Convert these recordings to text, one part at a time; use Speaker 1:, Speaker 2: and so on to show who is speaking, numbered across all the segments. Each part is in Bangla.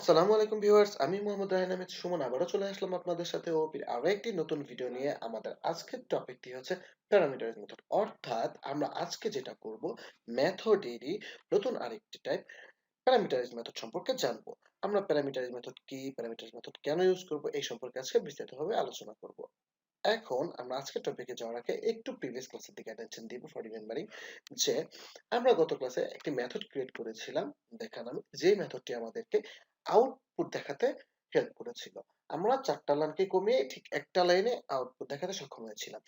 Speaker 1: আসসালামুআলাইকুম ভিউয়ার্স, আমি Md.Raihan আহমেদ সুমন আবারও চলে আসলাম আপনাদের সাথে ওপির আরো একটি নতুন ভিডিও নিয়ে। আমাদের আজকের টপিকটি হচ্ছে প্যারামিটারাইজ মেথড, অর্থাৎ আমরা আজকে যেটা করব মেথডেরই নতুন আরেকটি টাইপ প্যারামিটারাইজ মেথড সম্পর্কে জানবো। আমরা প্যারামিটারাইজ মেথড কি, প্যারামিটারাইজ মেথড কেন ইউজ করব, এই সম্পর্কে আজকে বিস্তারিতভাবে আলোচনা করব। এখন আমরা আজকের টপিকে যাওয়ার আগে একটু প্রিভিয়াস ক্লাসের দিকে অ্যাটেনশন দিব ফর রিমেম্বারিং যে আমরা গত ক্লাসে একটি মেথড ক্রিয়েট করেছিলাম দেখালাম, যে মেথডটি আমাদেরকে আউটপুট দেখাতে হেল্প করেছিল। আমরা চারটা লাইনকে কমিয়ে ঠিক একটা লাইনে আউটপুট দেখাতে সক্ষম হয়েছিলাম।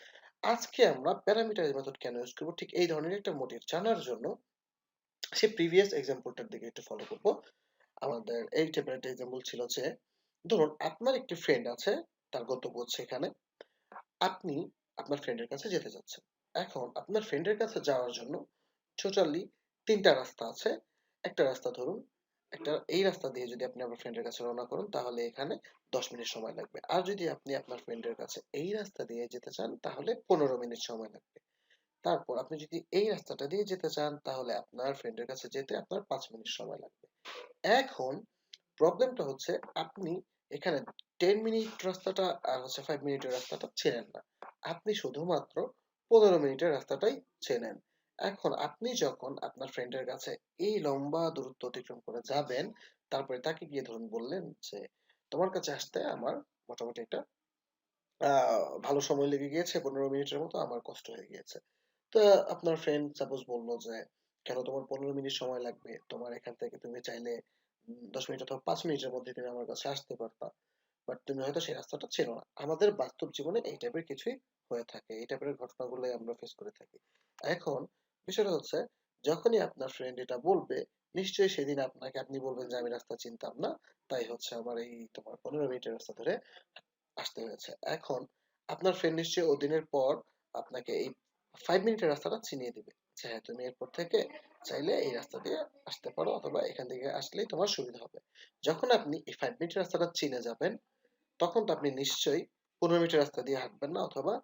Speaker 1: আজকে আমরা প্যারামিটারাইজ মেথড কেন ইউজ করব ঠিক এই ধরনের একটা মোটিভ জানার জন্য সেই প্রিভিয়াস এক্সাম্পলটার দিকে একটু ফলো করব। আমাদের এই টাইপের একটা এক্সাম্পল ছিল যে ধরুন আপনার একটি ফ্রেন্ড আছে, তার গন্তব্য হচ্ছে এখানে, আপনি আপনার ফ্রেন্ডের কাছে যেতে চাচ্ছেন। এখন আপনার ফ্রেন্ডের কাছে যাওয়ার জন্য টোটালি তিনটা রাস্তা আছে। একটা রাস্তা ধরুন, এই রাস্তা দিয়ে যদি আপনি আপনার ফ্রেন্ডের কাছে রওনা করেন তাহলে এখানে 10 মিনিট সময় লাগবে। আর যদি আপনি আপনার ফ্রেন্ডের কাছে এই রাস্তা দিয়ে যেতে চান তাহলে 15 মিনিট সময় লাগবে। তারপর আপনি যদি এই রাস্তাটা দিয়ে যেতে চান তাহলে আপনার ফ্রেন্ডের কাছে যেতে আপনার 5 মিনিট সময় লাগবে। এখন প্রবলেমটা হচ্ছে আপনি এখানে 10 মিনিট রাস্তাটা আর হচ্ছে 5 মিনিটের রাস্তাটা চেনেন না। আপনি শুধুমাত্র 15 মিনিটের রাস্তাটাই চেনেন। এখন আপনি যখন আপনার ফ্রেন্ডের কাছে এই লম্বা দূরত্ব অতিক্রম করে যাবেন, তারপরে তাকে গিয়ে ধরুন বললেন যে তোমার কাছে আসতে আমার মোটামুটি একটা ভালো সময় লেগে গিয়েছে, 15 মিনিটের মতো আমার কষ্ট হয়ে গিয়েছে। তো আপনার ফ্রেন্ড সাপোজ বললো যে কেন তোমার 15 মিনিট সময় লাগবে, তোমার এখান থেকে তুমি চাইলে 10 মিনিট অথবা 5 মিনিটের মধ্যে তুমি আমার কাছে আসতে পারতা, বাট তুমি হয়তো সেই রাস্তাটা চেনো না। আমাদের বাস্তব জীবনে এই টাইপের কিছুই হয়ে থাকে, এই টাইপের ঘটনাগুলোই আমরা ফেস করে থাকি। এখন বিষয়টা হচ্ছে যখনই আপনার ফ্রেন্ড এটা বলবে, নিশ্চয়ই সেদিন আপনাকে আপনি বলবেন যে আমি রাস্তা চিনতাম না, তাই হচ্ছে আমার এই তোমার 15 মিনিটের রাস্তা ধরে আসতে হয়েছে। এখন আপনার ফ্রেন্ড নিশ্চয়ই ওদিনের পর আপনাকে এই 5 মিনিটের রাস্তাটা চিনিয়ে দিবে যে হ্যাঁ তুমি এরপর থেকে চাইলে এই রাস্তা দিয়ে আসতে পারো অথবা এখান থেকে আসলেই তোমার সুবিধা হবে। যখন আপনি এই 5 মিনিটের রাস্তাটা চিনে যাবেন তখন তো আপনি নিশ্চয়ই 15 মিনিটের রাস্তা দিয়ে হাঁটবেন না, অথবা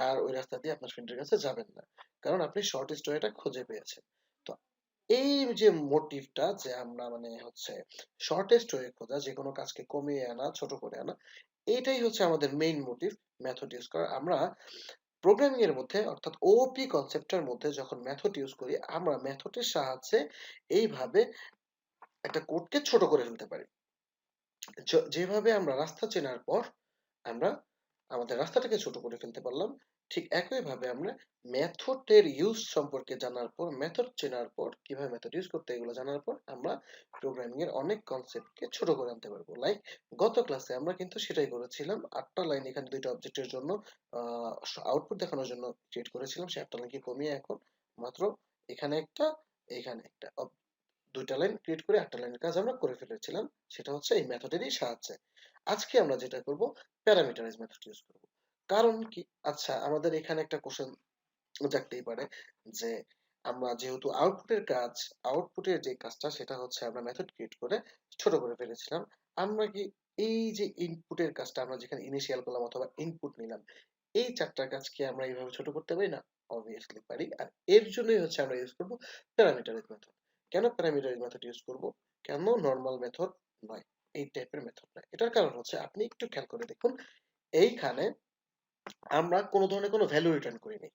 Speaker 1: আর ওই রাস্তা দিয়ে আপনার ফ্রেন্ডের কাছে যাবেন না, কারণ আপনি শর্টেস্ট ওয়েটা খুঁজে পেয়েছেন। তো এই যে মোটিভটা যে আমরা মানে হচ্ছে শর্টেস্ট ওয়ে খোঁজা, যে কোনো কাজকে কমিয়ে আনা, ছোট করে আনা, এইটাই হচ্ছে আমাদের মেইন মোটিভ মেথড ইউজ করা। আমরা প্রোগ্রামিং এর মধ্যে অর্থাৎ ওপি কনসেপ্টের মধ্যে যখন মেথড ইউজ করি, আমরা মেথডের সাহায্যে এইভাবে একটা কোডকে ছোট করে ফেলতে পারি। যেভাবে আমরা রাস্তা চেনার পর আমরা আমাদের রাস্তাটাকে ছোট করে ফেলতে পারলাম, ঠিক একইভাবে আমরা মেথডের ইউজ সম্পর্কে জানার পর, মেথড চেনার পর, কিভাবে মেথড ইউজ করতে এগুলো জানার পর আমরা প্রোগ্রামিং এর অনেক কনসেপ্টকে ছোট করে আনতে পারবো। লাইক গত ক্লাসে আমরা কিন্তু সেটাই করেছিলাম। 8টা লাইন এখানে দুইটা অবজেক্টের জন্য আউটপুট দেখানোর জন্য ক্রিয়েট করেছিলাম, সেই 8টা লাইনকে কমিয়ে এখন মাত্র এখানে একটা, এখানে একটা, দুইটা লাইন ক্রিয়েট করে 8টা লাইনের কাজ আমরা করে ফেলেছিলাম। সেটা হচ্ছে এই মেথডেরই সাহায্যে। আজকে আমরা যেটা করব, প্যারামিটারাইজ মেথড ইউজ করব। কারণ কি, আচ্ছা আমাদের এখানে একটা কোশ্চেন জাগতেই পারে যে আমরা যেহেতু আউটপুটের যে কাজটা সেটা হচ্ছে আমরা মেথড ক্রিয়েট করে ছোট করে ফেলেছিলাম, আমরা কি এই যে ইনপুটের কাজটা আমরা যেখানে ইনিশিয়াল করলাম অথবা ইনপুট নিলাম, এই চারটার কাজ কি আমরা এইভাবে ছোট করতে পারি না? অবভিয়াসলি পারি। আর এর জন্যই হচ্ছে আমরা ইউজ করব প্যারামিটারাইজ মেথড। কেন প্যারামিটারাইজ মেথড ইউজ করব, কেন নর্মাল মেথড নয়, এই টাইপের মেথড নয়? এটার কারণ হচ্ছে আপনি একটু খেয়াল করে দেখুন, এইখানে আমরা কোনো ধরনের কোনো ভ্যালু রিটার্ন করিনি,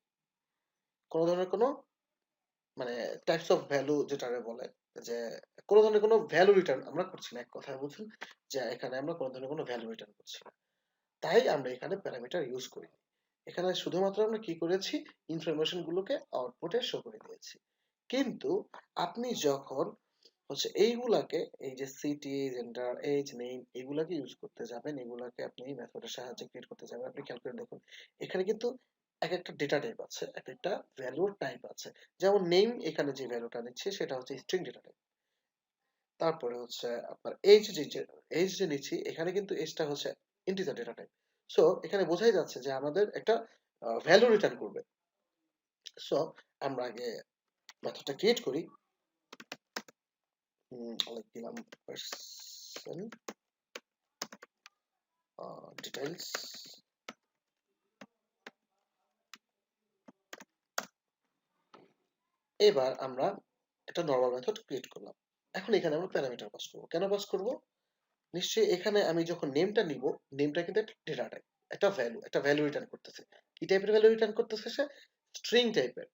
Speaker 1: কোনো ধরনের কোনো মানে টাইপস অফ ভ্যালু যেটাকে বলে, যে কোনো ধরনের কোনো ভ্যালু রিটার্ন আমরা করছি না, এক কথায় বুঝুন যে এখানে আমরা কোনো ধরনের কোনো ভ্যালু রিটার্ন করছি না। তাই আমরা এখানে প্যারামিটার ইউজ করি। এখানে শুধুমাত্র আমরা কি করেছি, ইনফরমেশন গুলোকে আউটপুটে শো করে দিয়েছি। কিন্তু আপনি যখন হচ্ছে এইগুলাকে, এই যে সিটি, জেন্ডার, এজ, নেম, এগুলাকে ইউজ করতে যাবেন, এগুলাকে আপনি মেথডের সাহায্যে ক্রিয়েট করতে যাবেন, আপনি খেয়াল করে দেখুন এখানে কিন্তু এক একটা ডেটা টাইপ আছে, এক একটা ভ্যালুর টাইপ আছে। যেমন নেম, এখানে যে ভ্যালুটা নিচ্ছে সেটা হচ্ছে স্ট্রিং ডেটা টাইপ। তারপরে হচ্ছে আপনার এজ যে নিচ্ছি, এখানে কিন্তু এজটা হচ্ছে ইন্টিজার ডেটা টাইপ। সো এখানে বোঝাই যাচ্ছে যে আমাদের একটা ভ্যালু রিটার্ন করবে। সো আমরা আগে মেথডটা ক্রিয়েট করি, লাইক দিলাম পার্সন ডিটেইলস। এবার আমরা একটা নরমাল মেথড ক্রিয়েট করলাম। এখন এখানে আমরা প্যারামিটার পাস করব। কেন পাস করব? নিশ্চয়ই এখানে আমি যখন নেমটা নিব, নেমটা কিন্তু একটা ডেটা টাইপ, একটা ভ্যালু রিটার্ন করতেছে। কি টাইপের ভ্যালু রিটার্ন করতেছে সে? স্ট্রিং টাইপের।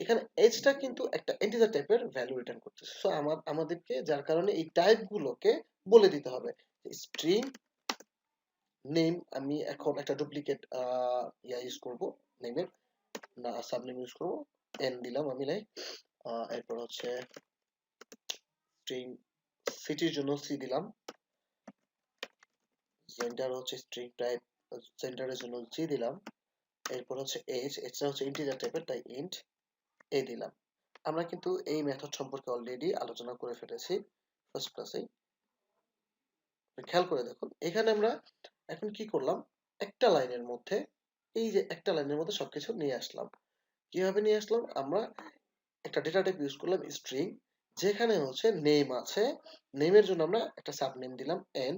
Speaker 1: এখানে এজটা কিন্তু একটা ইন্টিজার টাইপের ভ্যালু রিটার্ন করতেছে। সো আমাদেরকে যার কারণে এই টাইপ গুলোকে বলে দিতে হবে। স্ট্রিং নেম, আমি এখন একটা ডুপ্লিকেট ইউজ করব নেমের, না সাবনেম ইউজ করব, এন দিলাম আমি, লাইক এরপর হচ্ছে স্ট্রিং সিটির জন্য সি দিলাম, জেন্ডার হচ্ছে স্ট্রিং টাইপ, জেন্ডারের জন্য জি দিলাম, এরপর হচ্ছে এজ, এজটা হচ্ছে ইন্টিজার টাইপের তাই ইন্ট এ দিলাম। আমরা কিন্তু এই মেথড সম্পর্কে অলরেডি আলোচনা করে ফেলেছি ফার্স্ট ক্লাসে। খেয়াল করে দেখুন এখানে আমরা এখন কি করলাম, একটা লাইনের মধ্যে, এই যে একটা লাইনের মধ্যে সবকিছু নিয়ে আসলাম। কিভাবে নিয়ে আসলাম? আমরা একটা ডেটা টাইপ ইউজ করলাম স্ট্রিং, যেখানে হচ্ছে নেম আছে, নেমের জন্য আমরা একটা সাবনেম দিলাম এন,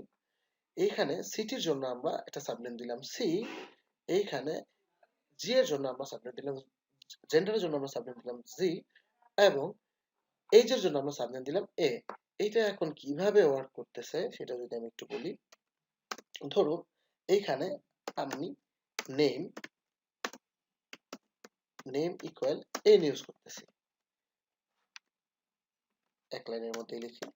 Speaker 1: এইখানে সিটির জন্য আমরা একটা সাবনেম দিলাম সি, এইখানে জি এর জন্য আমরা সাবনেম দিলাম, জেন্ডারের জন্য আমরা সাবনেম দিলাম জি, এবং এইজের জন্য আমরা সাবনেম দিলাম এ। এইটা এখন কিভাবে ওয়ার্ক করতেছে সেটা যদি আমি একটু বলি, ধরুন এইখানে আমি নেম ইকুয়াল এন ইউজ করতেছি, এক লাইনের মধ্যে লিখি।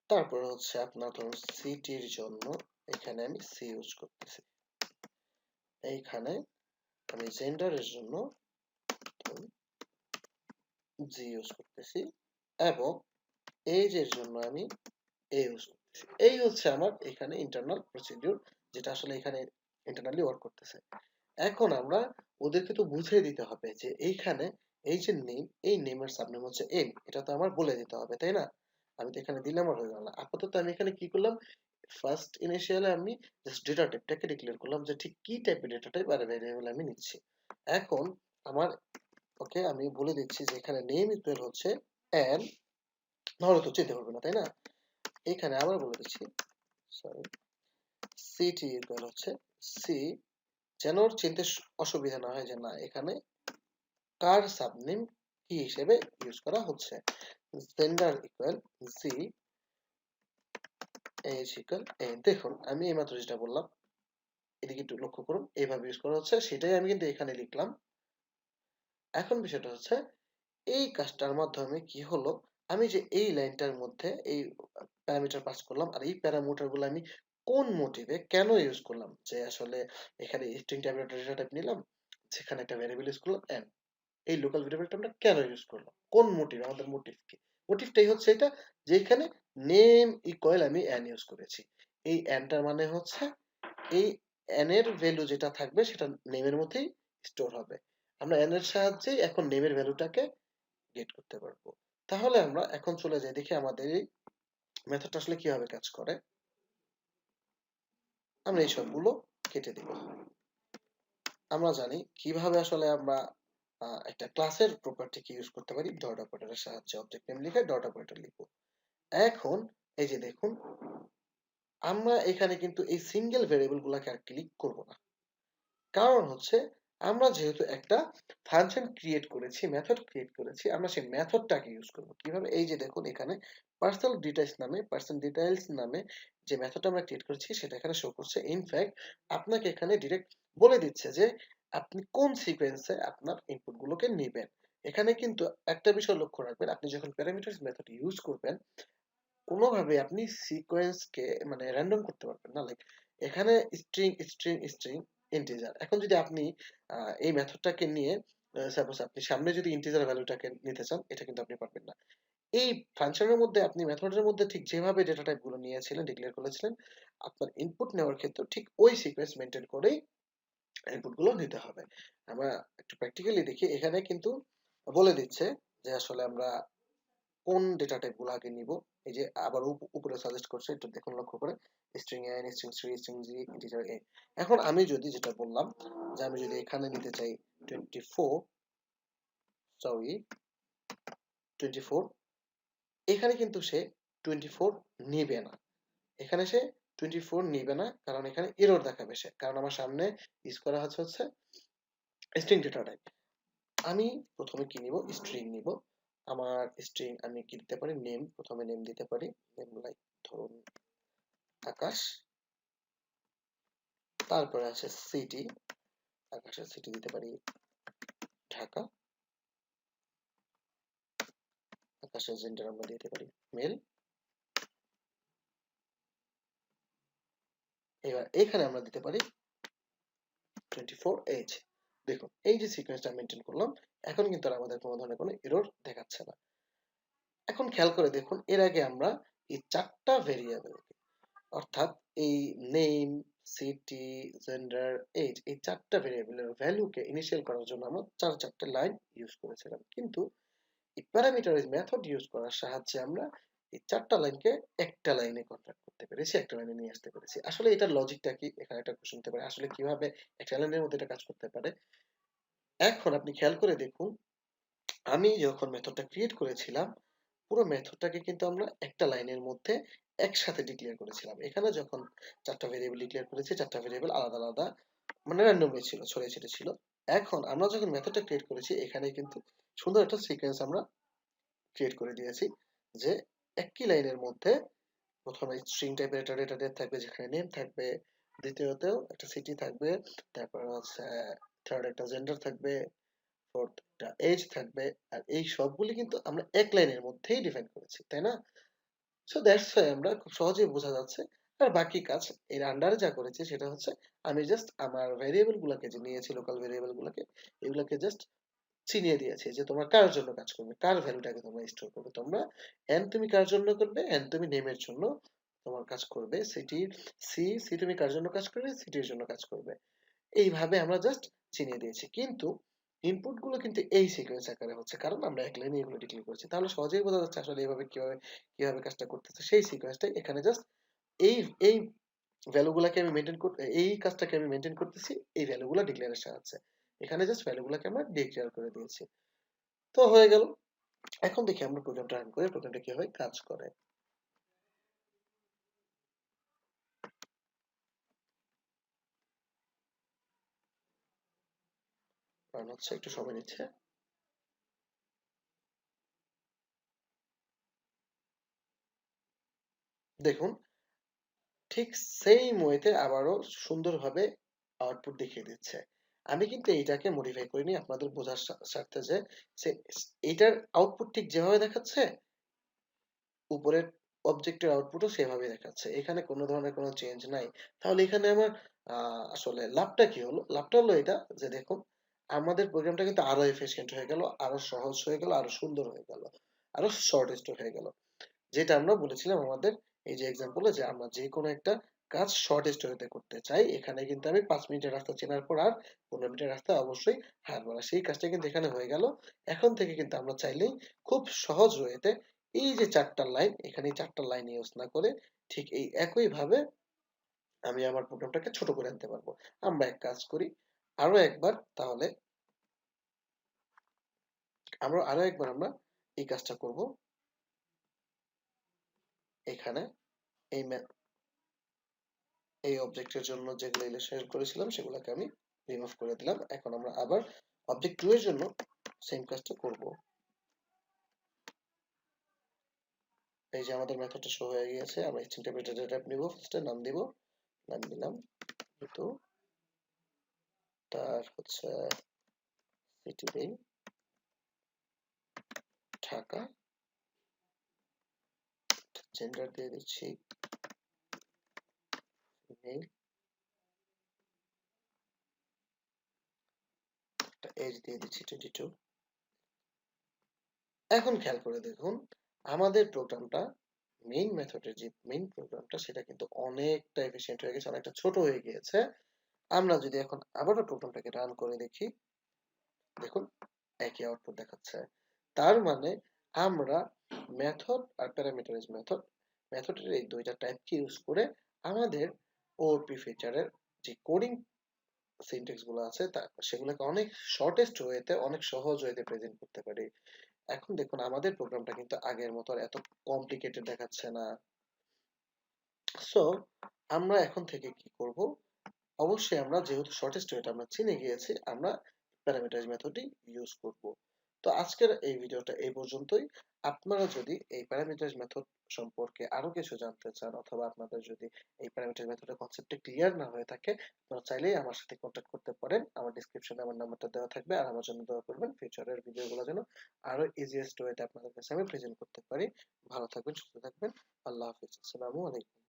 Speaker 1: তারপর হচ্ছে আপনার ধরুন সিটির জন্য এখানে আমি সি ইউজ করতেছি, এইখানে আমি জেন্ডারের জন্য জি ইউজ করতেছি, এবং এজের জন্য আমি এ ইউজ করতেছি। এই হচ্ছে আমার এখানে ইন্টারনাল প্রসিডিউর, যেটা আসলে এখানে ইন্টারনালি ওয়ার্ক করতেছে। এখন আমরা ওদেরকে তো বুঝিয়ে দিতে হবে যে এইখানে এই যে নেম, এই নেমের সাবনেম হচ্ছে এম, এটা তো আমার বলে দিতে হবে, তাই না? আমি তো এখানে দিলাম আর হয়ে গেল না। আপাতত আমি এখানে কি করলাম, ফার্স্ট ইনিশিয়ালে আমি জাস্ট ডেটা টাইপটাকে ডিক্লেয়ার করলাম যে ঠিক কি টাইপের ডেটা টাইপ আর ভেরিয়েবল আমি নিচ্ছি। এখন আমার ওকে আমি বলে দিচ্ছি যে এখানে নেম ইকুয়াল হচ্ছে এন, নাহলে তো চিনতে পারবে না, তাই না? এখানে আবার বলে দিচ্ছি, সরি, সিটি ইকুয়াল হচ্ছে সি, যেন ওর চিনতে অসুবিধা না হয় যে না এখানে কার সাবনেম কি হিসেবে ইউজ করা হচ্ছে। Gender equal G, age equal A. দেখুন আমি এইমাত্র যেটা বললাম, এদিকে একটু লক্ষ্য করুন, এইভাবে ইউজ করা হচ্ছে, সেটাই আমি কিন্তু এখানে লিখলাম। এখন বিষয়টা হচ্ছে এই কাজটার মাধ্যমে কি হলো, আমি যে এই লাইনটার মধ্যে এই প্যারামিটার পাস করলাম, আর এই প্যারামিটার গুলো আমি কোন মোটিভে কেন ইউজ করলাম, যে আসলে এখানে স্ট্রিং টাইপের ডেটা টাইপ নিলাম, সেখানে একটা ভ্যারিয়েবল ইউজ করলাম এন্ড এই লোকাল ভেরিয়েবলটা আমরা কেন ইউজ করলাম, কোন মোটিভ, আমাদের মোটিভ কি? মোটিভটাই হচ্ছে এটা, যে এখানে নেম ইকুয়াল আমি এন ইউজ করেছি। এই এনটার মানে হচ্ছে এই এন এর ভ্যালু যেটা থাকবে সেটা নেমের মধ্যেই স্টোর হবে। আমরা এন এর সাহায্যে এখন নেমের ভ্যালুটাকে গেট করতে পারবো। তাহলে আমরা এখন চলে যাই দেখি আমাদের এই মেথডটা আসলে কিভাবে কাজ করে। আমরা এই সবগুলো কেটে দিব। আমরা জানি কিভাবে আসলে আমরা একটা ক্লাসের প্রপার্টিকে ইউজ করতে পারি, ডট অপারেটরের সাহায্যে অবজেক্ট নেম লিখে ডট অপারেটর লিখবো। এখন এই যে দেখুন, আমরা এখানে কিন্তু এই সিঙ্গেল ভেরিয়েবল গুলাকে আর ক্লিক করব না, কারণ হচ্ছে আমরা যেহেতু একটা ফাংশন ক্রিয়েট করেছি, মেথড ক্রিয়েট করেছি, আমরা সেই মেথডটাকে ইউজ করব কিভাবে। এই যে দেখুন এখানে পার্সন ডিটেইলস নামে যে মেথডটা আমরা ক্রিয়েট করেছি সেটা এখানে শো করছে। ইনফ্যাক্ট আপনাকে এখানে ডিরেক্ট বলে দিচ্ছে যে আপনি কোন সিকোয়েন্সে আপনার ইনপুট গুলোকে নেবেন। এখানে কিন্তু একটা বিষয় লক্ষ্য রাখবেন, আপনি যখন প্যারামিটারস মেথড ইউজ করবেন কোনোভাবে আপনি সিকোয়েন্সকে মানে র্যান্ডম করতে পারবেন না। লাইক এখানে স্ট্রিং স্ট্রিং স্ট্রিং ইন্টিজার, এখন যদি আপনি এই মেথডটাকে নিয়ে সাপোজ আপনি সামনে যদি ইন্টিজার ভ্যালুটাকে নিতে চান, এটা কিন্তু আপনি পারবেন না। এই ফাংশনের মধ্যে আপনি মেথডের মধ্যে ঠিক যেভাবে ডেটা টাইপ গুলো নিয়েছিলেন, ডিক্লেয়ার করেছিলেন, আপনার ইনপুট নেওয়ার ক্ষেত্রে ঠিক ওই সিকোয়েন্স মেনটেন করেই ইনপুট গুলো নিতে হবে। আমরা একটু প্র্যাকটিক্যালি দেখি, এখানে কিন্তু বলে দিচ্ছে যে আসলে আমরা কোন ডেটা টাইপ গুলো আগে নিব। এই যে আবার উপরে সাজেস্ট করছে, একটু দেখুন লক্ষ্য করে, string N, string three, string G, integer A. এখন আমি যদি যেটা বললাম যে আমি যদি এখানে নিতে চাই 24, সরি 24, এখানে কিন্তু সে 24 নিবে না, এখানে সে 24 নিবে না, কারণ এখানে এরর দেখাবে সে, কারণ আমার সামনে ইউজ করা হচ্ছে স্ট্রিং ডেটা টাইপ। আমি প্রথমে কি নিব, স্ট্রিং নিব। আমার স্ট্রিং আমি কি দিতে পারি, নেম, প্রথমে নেম দিতে পারি, নেম লাইক ধরুন আকাশ, তারপরে আছে সিটি, আকাশের সিটি দিতে পারি ঢাকা, আকাশের জেন্ডার আমরা দিতে পারি মেল। এবার এখানে আমরা দিতে পারি 24 এজ। দেখুন এই যে সিকোয়েন্সটা মেনটেন করলাম, এখন কিন্তু আর আমাদের কোনো ধরনের কোনো এরর দেখাচ্ছে না। এখন খেয়াল করে দেখুন, এর আগে আমরা এই চারটা ভেরিয়েবল, অর্থাৎ এই নেম, সিটি, জেন্ডার, এজ, এই চারটা ভেরিয়েবলের ভ্যালুকে ইনিশিয়াল করার জন্য আমরা চারটে লাইন ইউজ করেছিলাম। কিন্তু এই প্যারামিটারাইজ মেথড ইউজ করার সাহায্যে আমরা এই চারটা লাইনকে একটা লাইনে কনভার্ট করতে পেরেছি, একটা লাইনে নিয়ে আসতে পেরেছি। আসলে এটার লজিকটা কি, এখানে একটা কোশ্চেন হতে পারে, আসলে কিভাবে একটা লাইনের মধ্যে এটা কাজ করতে পারে। এখন আপনি খেয়াল করে দেখুন, আমি যখন মেথডটা ক্রিয়েট করেছিলাম, পুরো মেথডটাকে কিন্তু আমরা একটা লাইনের মধ্যে একসাথে ডিক্লেয়ার করেছিলাম। এখানে যখন চারটা ভেরিয়েবল ডিক্লেয়ার করেছি, চারটা ভেরিয়েবল আলাদা আলাদা মানে র্যান্ডমলি ছিল, ছড়িয়ে ছিটে ছিল। এখন আমরা যখন মেথডটা ক্রিয়েট করেছি, এখানে কিন্তু সুন্দর একটা সিকোয়েন্স আমরা ক্রিয়েট করে দিয়েছি, যে একই লাইনের মধ্যে প্রথমে স্ট্রিং টাইপের একটা ডেটা টাইপ থাকবে যেখানে নেম থাকবে, দ্বিতীয়ত একটা সিটি থাকবে, তারপর হচ্ছে থার্ড একটা জেন্ডার থাকবে, ফোর্থ একটা এজ থাকবে। আর এই সবগুলি কিন্তু আমরা এক লাইনের মধ্যেই ডিফাইন করেছি, তাই না? সো দ্যাটস ওয়াই আমরা খুব সহজেই বোঝা যাচ্ছে। আর বাকি কাজ এর আন্ডারে যা করেছি সেটা হচ্ছে, আমি জাস্ট আমার ভেরিয়েবল গুলাকে যে নিয়েছি, লোকাল ভেরিয়েবল গুলাকে, এগুলাকে জাস্ট চিনিয়ে দিয়েছি যে তোমরা কার জন্য কাজ করবে, কার ভ্যালুটাকে তোমরা স্টোর করবে। তোমরা এন তুমি কার জন্য করবে, এন তুমি নেমের জন্য তোমার কাজ করবে, সিটি সি, সি তুমি কার জন্য কাজ করবে, সিটির জন্য কাজ করবে। এইভাবে আমরা জাস্ট চিনিয়ে দিয়েছি। কিন্তু ইনপুট গুলো কিন্তু এই সিকোয়েন্স আকারে হচ্ছে, কারণ আমরা এক লাইনে এগুলো ডিক্লেয়ার করেছি। তাহলে সহজেই বোঝা যাচ্ছে আসলে এইভাবে কিভাবে কিভাবে কাজটা করতেছে। সেই সিকোয়েন্সটাই এখানে জাস্ট এই এই ভ্যালুগুলাকে আমি মেনটেন করতে, এই কাজটাকে আমি মেনটেন করতেছি এই ভ্যালুগুলো ডিক্লেয়ারের সাহায্যে। এখানে জাস্ট ভ্যালুগুলোকে আমরা ডিক্লেয়ার করে দিয়েছি। তো হয়ে গেল। এখন দেখি আমরা প্রোগ্রামটা রান করে প্রোগ্রামটা কিভাবে কাজ করে। রান হচ্ছে, একটু সময় নিচ্ছে। দেখুন ঠিক সেম ওয়েতে আবারও সুন্দরভাবে আউটপুট দেখিয়ে দিচ্ছে। আমি কিন্তু এইটাকে মডিফাই করিনি আপনাদের বোঝার স্বার্থে, যে এইটার আউটপুট ঠিক যেভাবে দেখাচ্ছে, উপরের অবজেক্টের আউটপুটও সেভাবে দেখাচ্ছে, এখানে কোনো ধরনের কোনো চেঞ্জ নাই। তাহলে এখানে আমার আসলে লাভটা কি হলো? লাভটা হলো এটা, যে দেখুন আমাদের প্রোগ্রামটা কিন্তু আরো এফিশিয়েন্ট হয়ে গেল, আরো সহজ হয়ে গেল, আরো সুন্দর হয়ে গেল, আরো শর্টেস্ট হয়ে গেল। যেটা আমরা বলেছিলাম আমাদের এই যে এক্সাম্পলে, যে আমরা যে কোনো একটা কাজ শর্টেস্ট ওয়েতে করতে চাই, এখানে কিন্তু আমি 5 মিনিটের রাস্তা চেনার পর আর 15 মিনিটের রাস্তা অবশ্যই হারবো না, সেই কাজটা কিন্তু এখানে হয়ে গেল। এখন থেকে কিন্তু আমরা চাইলেই খুব সহজ ওয়েতে এই যে চারটা লাইন, এখানে এই চারটা লাইন ইউজ না করে ঠিক এই একই ভাবে আমি আমার প্রোগ্রামটাকে ছোট করে আনতে পারবো। আমরা এক কাজ করি, আরো একবার তাহলে, আমরা এই কাজটা করব। এখানে এই এই অবজেক্টের জন্য যেগুলো ইলাস্ট্রেট করেছিলাম সেগুলোকে আমি রিমুভ করে দিলাম। এখন আমরা আবার অবজেক্ট 2 এর জন্য সেম কাজটা করব। এই যে আমাদের মেথডটা শো হয়ে গিয়েছে, আমরা ইন্টারপ্রেটার ডেটা টাইপ নিব, ফার্স্টে নাম দিব, নাম দিলাম কিন্তু তার হচ্ছে সিটি দেই ঢাকা, জেন্ডার দিয়ে দিচ্ছি মেল, একটা এজ দিয়ে দিচ্ছি 22। এখন খেয়াল করে দেখুন আমাদের প্রোগ্রামটা, মেইন মেথডের যে মেইন প্রোগ্রামটা সেটা কিন্তু অনেকটা এফিশিয়েন্ট হয়ে গেছে, অনেকটা ছোট হয়ে গিয়েছে। আমরা যদি এখন আবারও প্রোগ্রামটাকে রান করে দেখি, দেখুন একই আউটপুট দেখাচ্ছে। তার মানে আমরা মেথড আর প্যারামিটারাইজ মেথড, মেথডের এই দুইটা টাইপকে ইউজ করে আমাদের ওওপি ফিচারের যে কোডিং সিনট্যাক্স গুলো আছে তা সেগুলোকে অনেক শর্টেস্ট ওয়েতে, অনেক সহজ ওয়েতে প্রেজেন্ট করতে পারি। এখন দেখুন আমাদের প্রোগ্রামটা কিন্তু আগের মতো আর এত কমপ্লিকেটেড দেখাচ্ছে না। সো আমরা এখন থেকে কি করব, অবশ্যই আমরা যেহেতু শর্টেস্ট ওয়েটা আমরা চিনে গিয়েছি, আমরা প্যারামিটারাইজ মেথডই ইউজ করব। তো আজকের এই ভিডিওটা এই পর্যন্তই। আপনারা যদি এই প্যারামিটারাইজ মেথড সম্পর্কে আরো কিছু জানতে চান অথবা আপনাদের যদি এই প্যারামিটার মেথডের কনসেপ্টটা ক্লিয়ার না হয়ে থাকে, আপনারা চাইলেই আমার সাথে কন্ট্যাক্ট করতে পারেন। আমার ডেসক্রিপশনে আমার নাম্বারটা দেওয়া থাকবে। আর আমার জন্য দোয়া করবেন ফিউচারের ভিডিওগুলো যেন আরো ইজিয়েস্ট ওয়েতে আপনাদের কাছে আমি প্রেজেন্ট করতে পারি। ভালো থাকবেন, সুস্থ থাকবেন। আল্লাহ হাফেজ। আসসালামু আলাইকুম।